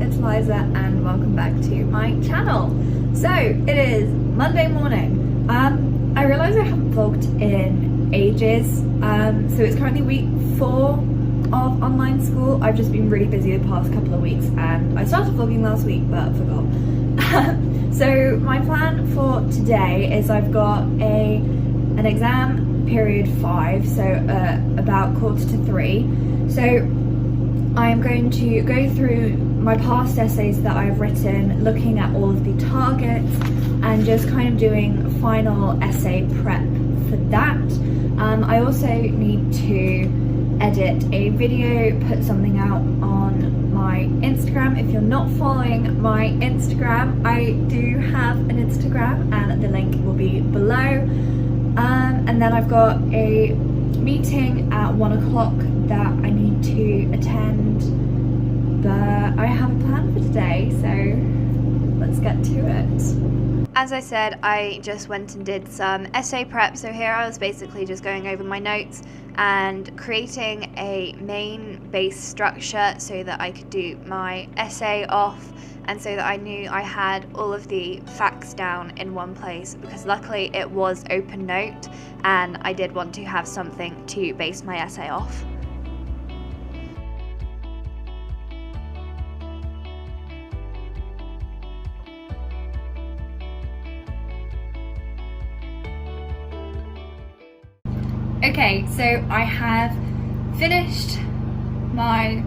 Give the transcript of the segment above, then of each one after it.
it's Liza and welcome back to my channel. So it is Monday morning. I realise I haven't vlogged in ages. So it's currently week 4 of online school. I've just been really busy the past couple of weeks and I started vlogging last week but forgot. So my plan for today is I've got an exam period 5, so about 2:45. So I am going to go through my past essays that I've written, looking at all of the targets and just kind of doing final essay prep for that. I also need to edit a video, put something out on my Instagram. If you're not following my Instagram, I do have an Instagram and the link will be below. And then I've got a meeting at 1 o'clock that I need to attend, but I have a plan for today, so let's get to it. As I said, I just went and did some essay prep, so here I was basically just going over my notes and creating a main base structure so that I could do my essay off and so that I knew I had all of the facts down in one place, because luckily it was open note and I did want to have something to base my essay off. Okay, so I have finished my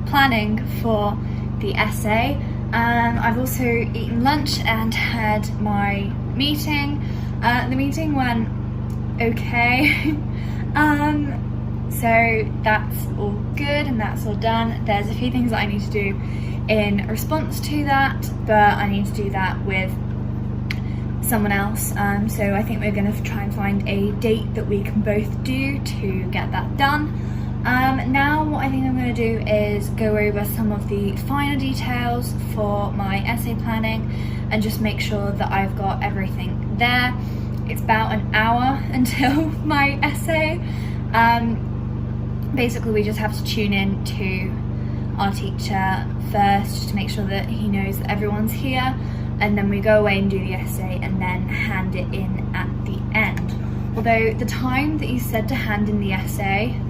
planning for the essay. I've also eaten lunch and had my meeting. The meeting went okay. So that's all good and that's all done. There's a few things that I need to do in response to that, but I need to do that with someone else. So I think we're going to try and find a date that we can both do to get that done. Now what I think I'm going to do is go over some of the finer details for my essay planning and just make sure that I've got everything there. It's about an hour until my essay. Basically we just have to tune in to our teacher first just to make sure that he knows that everyone's here, and then we go away and do the essay and then hand it in at the end. Although the time that you said to hand in the essay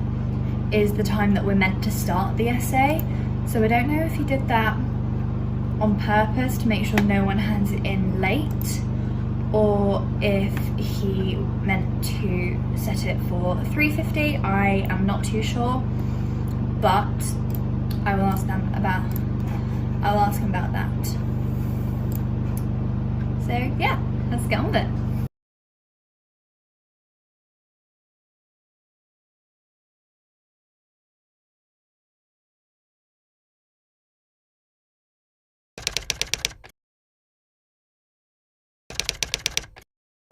is the time that we're meant to start the essay, so I don't know if he did that on purpose to make sure no one hands it in late, or if he meant to set it for 3:50. I am not too sure, but I will ask him about that. So yeah, let's get on with it.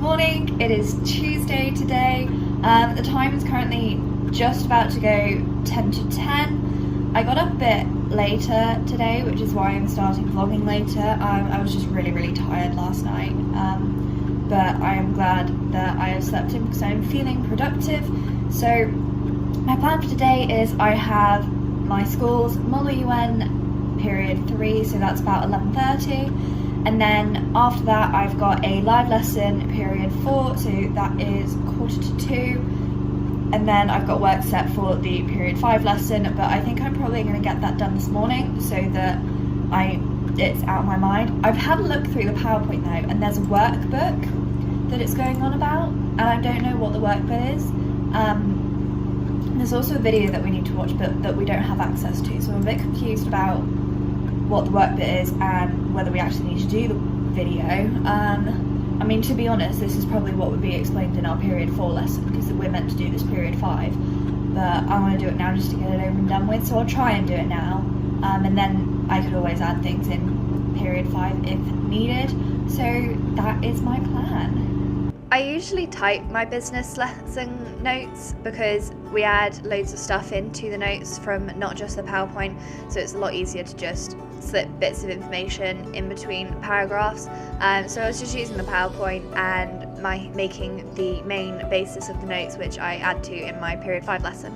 Morning, it is Tuesday today. The time is currently just about to go 10 to 10. I got up a bit later today, which is why I'm starting vlogging later. I was just really tired last night, but I am glad that I have slept in because I'm feeling productive. So my plan for today is I have my school's Model UN period 3, so that's about 11:30. And then after that I've got a live lesson period 4, so that is 1:45. And then I've got work set for the period 5 lesson, but I think I'm probably going to get that done this morning so that it's out of my mind. I've had a look through the PowerPoint though, and there's a workbook that it's going on about, and I don't know what the workbook is. There's also a video that we need to watch but that we don't have access to, so I'm a bit confused about what the work bit is and whether we actually need to do the video. I mean, to be honest, this is probably what would be explained in our period 4 lesson, because we're meant to do this period 5, but I want to do it now just to get it over and done with, so I'll try and do it now, and then I could always add things in period 5 if needed. So that is my plan. I usually type my business lesson notes because we add loads of stuff into the notes from not just the PowerPoint, so it's a lot easier to just slip bits of information in between paragraphs. So I was just using the PowerPoint and making the main basis of the notes, which I add to in my period 5 lesson.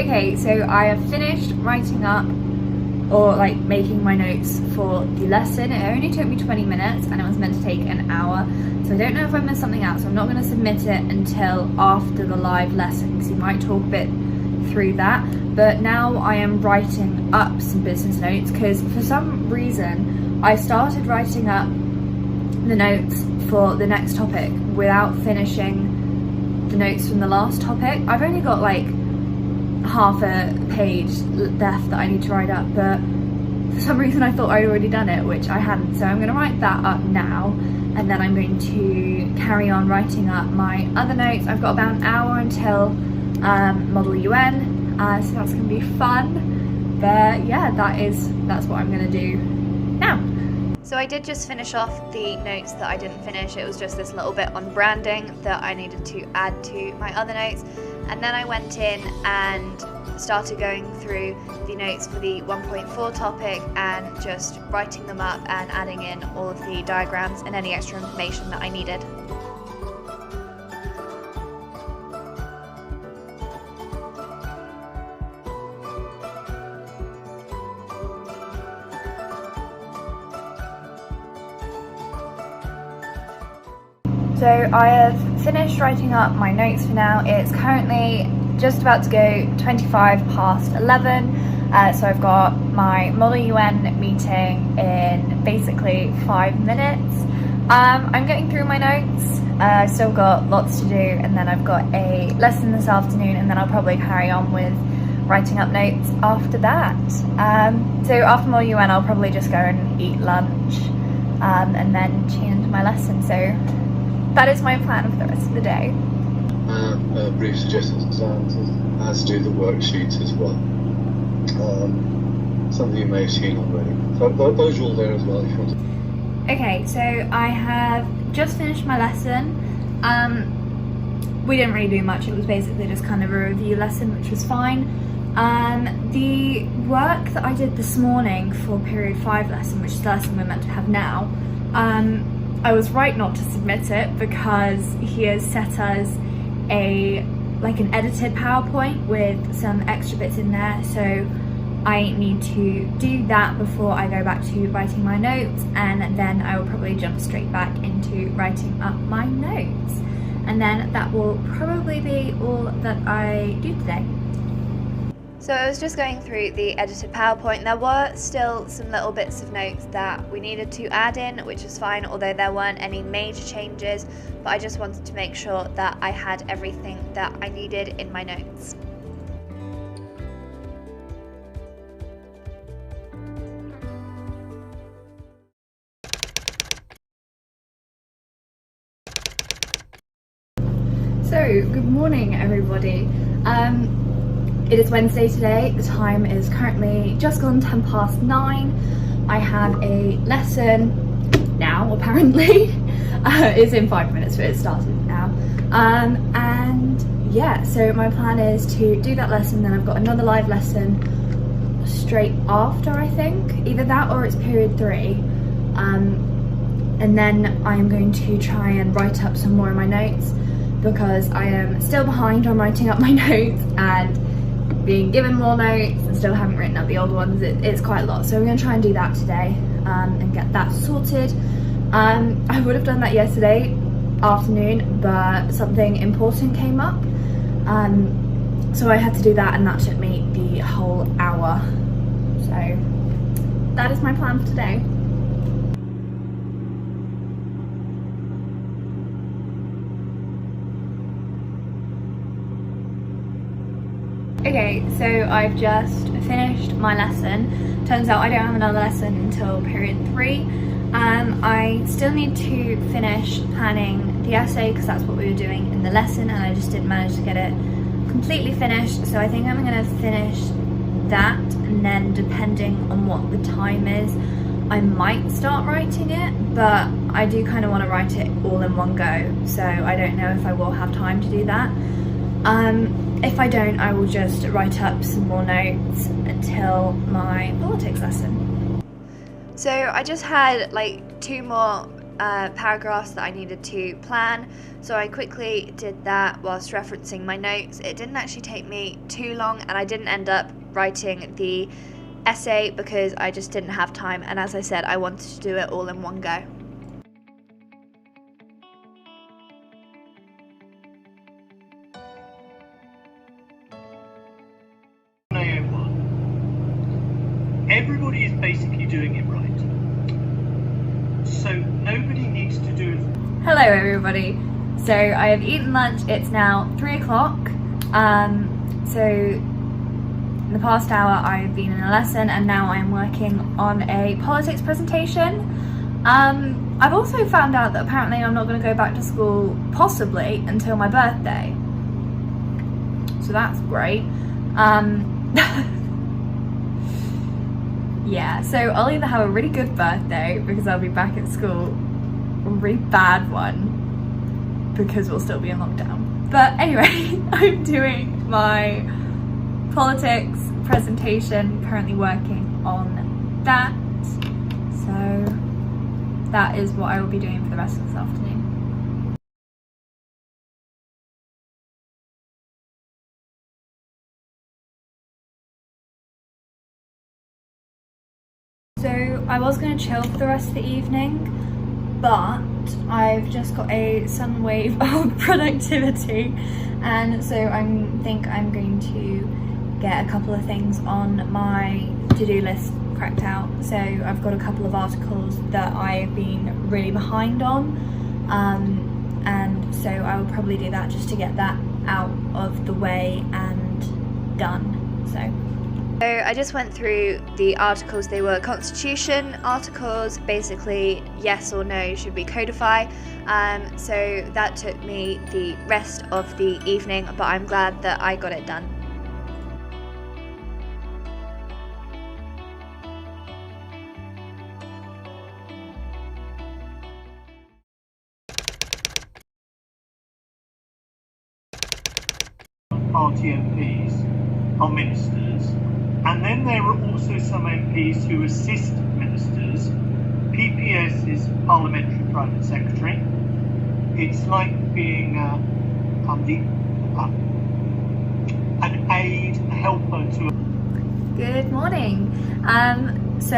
Okay, so I have finished writing up or like making my notes for the lesson. It only took me 20 minutes and it was meant to take an hour. So I don't know if I missed something out, so I'm not going to submit it until after the live lesson because you might talk a bit through that. But now I am writing up some business notes because for some reason I started writing up the notes for the next topic without finishing the notes from the last topic. I've only got like half a page left that I need to write up, but for some reason I thought I'd already done it, which I hadn't. So I'm going to write that up now, and then I'm going to carry on writing up my other notes. I've got about an hour until Model UN, so that's going to be fun. But yeah, that's what I'm going to do now. So I did just finish off the notes that I didn't finish. It was just this little bit on branding that I needed to add to my other notes. And then I went in and started going through the notes for the 1.4 topic and just writing them up and adding in all of the diagrams and any extra information that I needed. So I have finished writing up my notes for now. It's currently just about to go 25 past 11. So I've got my Model UN meeting in basically 5 minutes. I'm getting through my notes. I've still got lots to do, and then I've got a lesson this afternoon, and then I'll probably carry on with writing up notes after that. So after Model UN I'll probably just go and eat lunch and then tune into my lesson. So that is my plan for the rest of the day. Brief suggestions as do the worksheets as well. Something you may have seen already. So those are all there as well if you want to. Okay, so I have just finished my lesson. We didn't really do much. It was basically just kind of a review lesson, which was fine. The work that I did this morning for period 5 lesson, which is the lesson we're meant to have now, I was right not to submit it because he has set us an edited PowerPoint with some extra bits in there, so I need to do that before I go back to writing my notes, and then I will probably jump straight back into writing up my notes, and then that will probably be all that I do today. So I was just going through the edited PowerPoint. There were still some little bits of notes that we needed to add in, which is fine, although there weren't any major changes, but I just wanted to make sure that I had everything that I needed in my notes. So, good morning everybody. It is Wednesday today. The time is currently just gone 10 past 9. I have a lesson now, apparently. It's in 5 minutes, but it started now. And yeah, so my plan is to do that lesson, then I've got another live lesson straight after, I think. Either that or it's period 3. And then I'm going to try and write up some more of my notes because I am still behind on writing up my notes and being given more notes and still haven't written up the old ones. It's quite a lot, so I'm going to try and do that today and get that sorted. I would have done that yesterday afternoon, but something important came up, so I had to do that, and that took me the whole hour. So that is my plan for today. Okay, so I've just finished my lesson. Turns out I don't have another lesson until period 3. I still need to finish planning the essay because that's what we were doing in the lesson, and I just didn't manage to get it completely finished. So I think I'm going to finish that, and then depending on what the time is, I might start writing it, but I do kind of want to write it all in one go, so I don't know if I will have time to do that. If I don't, I will just write up some more notes until my politics lesson. So I just had like 2 more paragraphs that I needed to plan, so I quickly did that whilst referencing my notes. It didn't actually take me too long, and I didn't end up writing the essay because I just didn't have time, and as I said, I wanted to do it all in one go. Everybody is basically doing it right. So nobody needs to do it. Hello everybody. So I have eaten lunch. It's now 3 o'clock. So in the past hour I've been in a lesson and now I'm working on a politics presentation. I've also found out that apparently I'm not going to go back to school possibly until my birthday. So that's great. Yeah, so I'll either have a really good birthday because I'll be back at school, or a really bad one because we'll still be in lockdown. But anyway, I'm doing my politics presentation, currently working on that. So that is what I will be doing for the rest of this afternoon. So I was going to chill for the rest of the evening, but I've just got a sudden wave of productivity, and so I think I'm going to get a couple of things on my to-do list cracked out. So I've got a couple of articles that I've been really behind on, and so I will probably do that just to get that out of the way and done. So I just went through the articles. They were constitution articles, basically yes or no should we codify. So that took me the rest of the evening, but I'm glad that I got it done. Party MPs are ministers. And then there are also some MPs who assist ministers. PPS is Parliamentary Private Secretary. It's like being an aide, a helper to. Good morning. So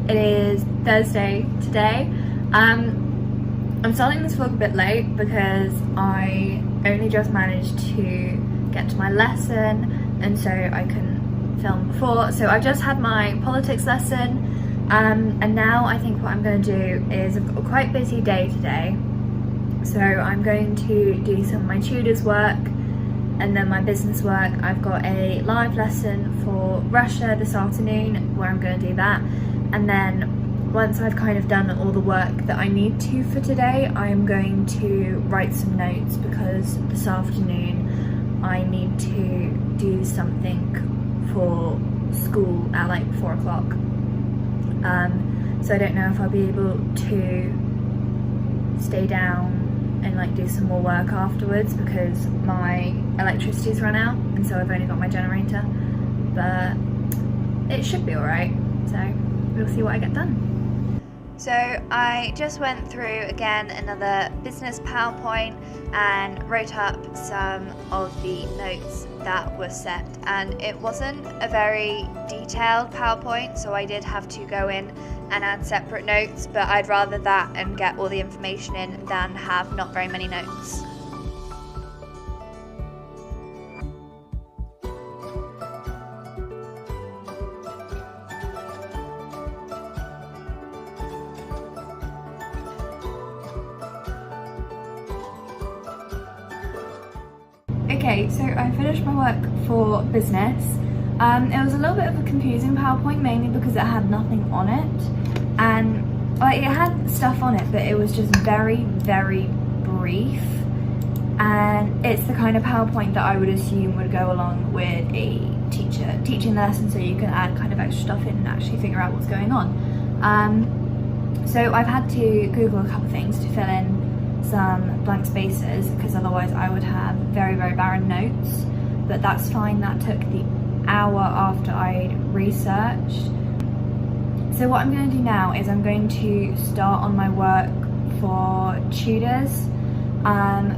it is Thursday today. I'm starting this vlog a bit late because I only just managed to get to my lesson, and so I couldn't film before. So I've just had my politics lesson, and now I think what I'm going to do is I've got a quite busy day today, so I'm going to do some of my tutors work and then my business work. I've got a live lesson for Russia this afternoon where I'm going to do that, and then once I've kind of done all the work that I need to for today, I'm going to write some notes because this afternoon I need to do something for school at like 4 o'clock. So I don't know if I'll be able to stay down and like do some more work afterwards because my electricity's run out and so I've only got my generator, but it should be alright, so we'll see what I get done. So I just went through again another business PowerPoint and wrote up some of the notes that were set, and it wasn't a very detailed PowerPoint, so I did have to go in and add separate notes, but I'd rather that and get all the information in than have not very many notes. Okay, so I finished my work for business. It was a little bit of a confusing PowerPoint, mainly because it had nothing on it, and like it had stuff on it, but it was just very, very brief. And it's the kind of PowerPoint that I would assume would go along with a teacher teaching the lesson, so you can add kind of extra stuff in and actually figure out what's going on. So I've had to Google a couple of things to fill in some blank spaces because otherwise I would have very, very barren notes, but that's fine. That took the hour after I'd researched. So what I'm going to do now is I'm going to start on my work for tutors,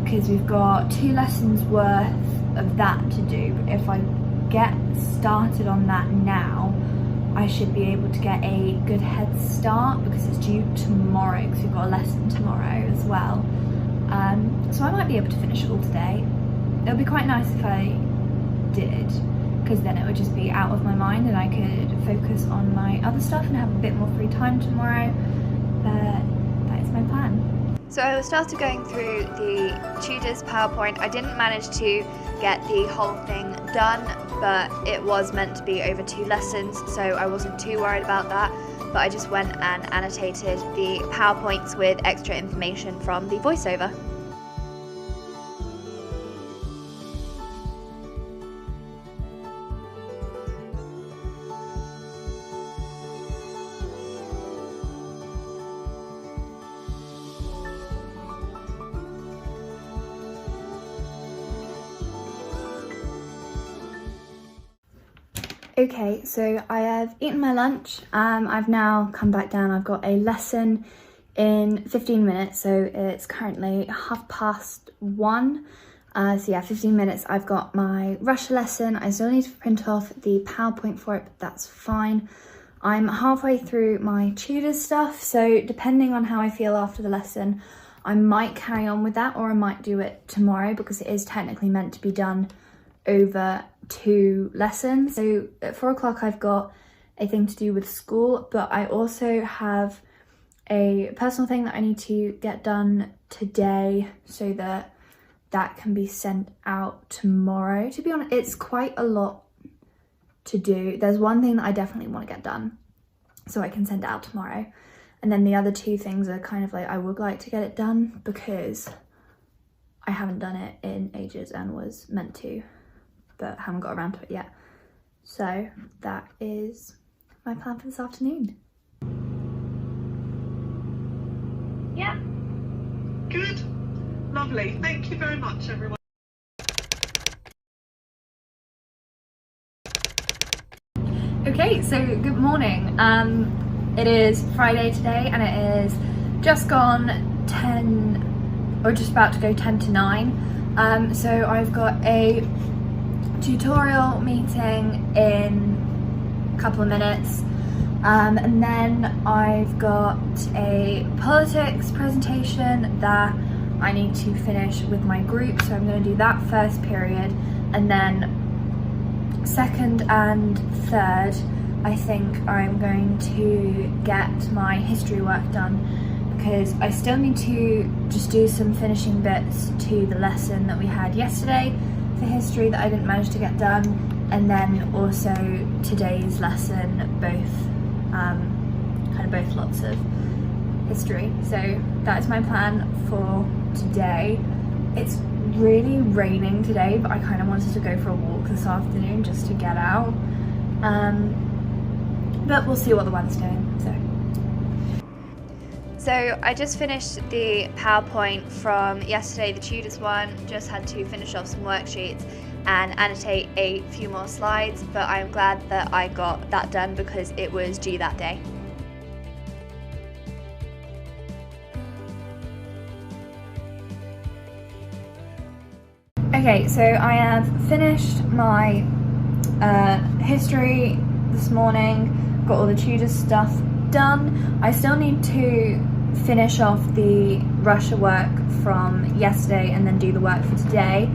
because we've got 2 lessons worth of that to do. If I get started on that now, I should be able to get a good head start, because it's due tomorrow, because we've got a lesson tomorrow as well. So I might be able to finish it all today. It would be quite nice if I did, because then it would just be out of my mind and I could focus on my other stuff and have a bit more free time tomorrow. But that is my plan. So I started going through the tutors PowerPoint. I didn't manage to get the whole thing done, but it was meant to be over 2 lessons, so I wasn't too worried about that. But I just went and annotated the PowerPoints with extra information from the voiceover. Okay, so I have eaten my lunch. I've now come back down. I've got a lesson in 15 minutes, so it's currently 1:30. So yeah, 15 minutes. I've got my Russia lesson. I still need to print off the PowerPoint for it, but that's fine. I'm halfway through my tutor stuff, so depending on how I feel after the lesson, I might carry on with that, or I might do it tomorrow, because it is technically meant to be done over 2 lessons. So at 4 o'clock I've got a thing to do with school, but I also have a personal thing that I need to get done today so that that can be sent out tomorrow. To be honest, it's quite a lot to do. There's one thing that I definitely want to get done so I can send it out tomorrow, and then the other 2 things are kind of like I would like to get it done because I haven't done it in ages and was meant to, but haven't got around to it yet. So that is my plan for this afternoon. Yeah. Good. Lovely. Thank you very much, everyone. Okay, so good morning. It is Friday today, and it is just gone 10, or just about to go 10 to 9. So I've got a tutorial meeting in a couple of minutes, and then I've got a politics presentation that I need to finish with my group, so I'm going to do that first period, and then second and third I think I'm going to get my history work done, because I still need to just do some finishing bits to the lesson that we had yesterday for history that I didn't manage to get done, and then also today's lesson, both lots of history. So that is my plan for today. It's really raining today, but I kind of wanted to go for a walk this afternoon just to get out, but we'll see what the weather's doing. So I just finished the PowerPoint from yesterday, the tutors one. Just had to finish off some worksheets and annotate a few more slides, but I'm glad that I got that done because it was due that day. Okay, so I have finished my history this morning, got all the tutor stuff done. I still need to finish off the Russia work from yesterday and then do the work for today.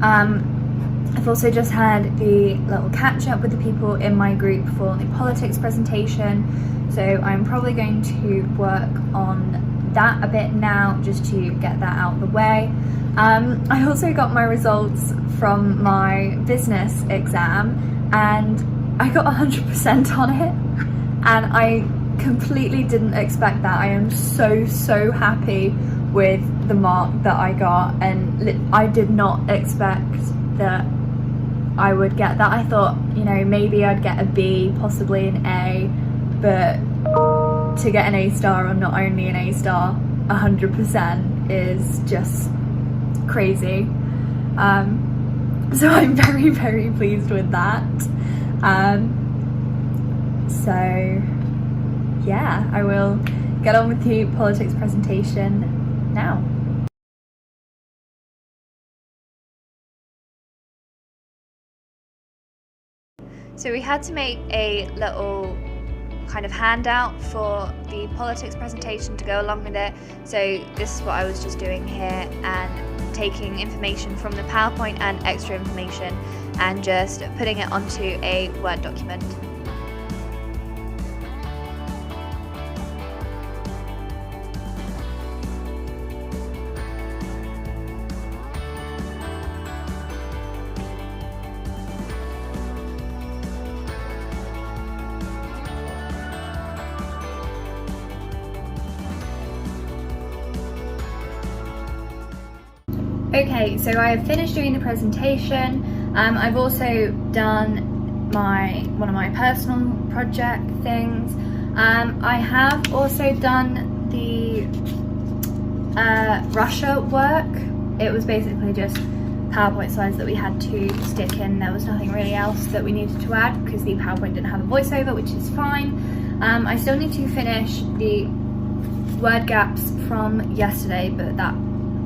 I've also just had the little catch up with the people in my group for the politics presentation, so I'm probably going to work on that a bit now just to get that out of the way. I also got my results from my business exam and I got 100% on it, and I completely didn't expect that. I am so happy with the mark that I got, and I did not expect that I would get that. I thought, you know, maybe I'd get a B, possibly an A, but to get an A star, or not only an A star, 100% is just crazy. So I'm very pleased with that. So yeah, I will get on with the politics presentation now. So we had to make a little kind of handout for the politics presentation to go along with it. So this is what I was just doing here, and taking information from the PowerPoint and extra information and just putting it onto a Word document. Okay, so I have finished doing the presentation. I've also done one of my personal project things. I have also done the Russia work. It was basically just PowerPoint slides that we had to stick in. There was nothing really else that we needed to add because the PowerPoint didn't have a voiceover, which is fine. I still need to finish the word gaps from yesterday, but that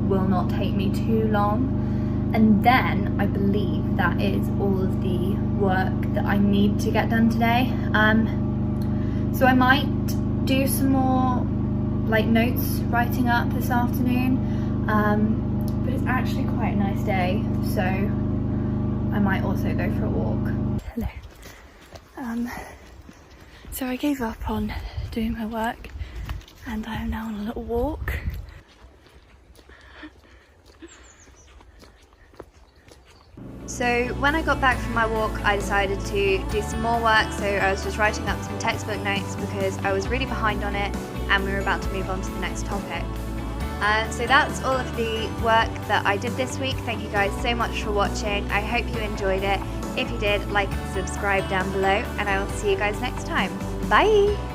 will not take me too long, and then I believe that is all of the work that I need to get done today. So I might do some more like notes writing up this afternoon, but it's actually quite a nice day, so I might also go for a walk. Hello. So I gave up on doing my work and I am now on a little walk. So when I got back from my walk, I decided to do some more work. So I was just writing up some textbook notes because I was really behind on it and we were about to move on to the next topic. So that's all of the work that I did this week. Thank you guys so much for watching. I hope you enjoyed it. If you did, like and subscribe down below, and I will see you guys next time. Bye!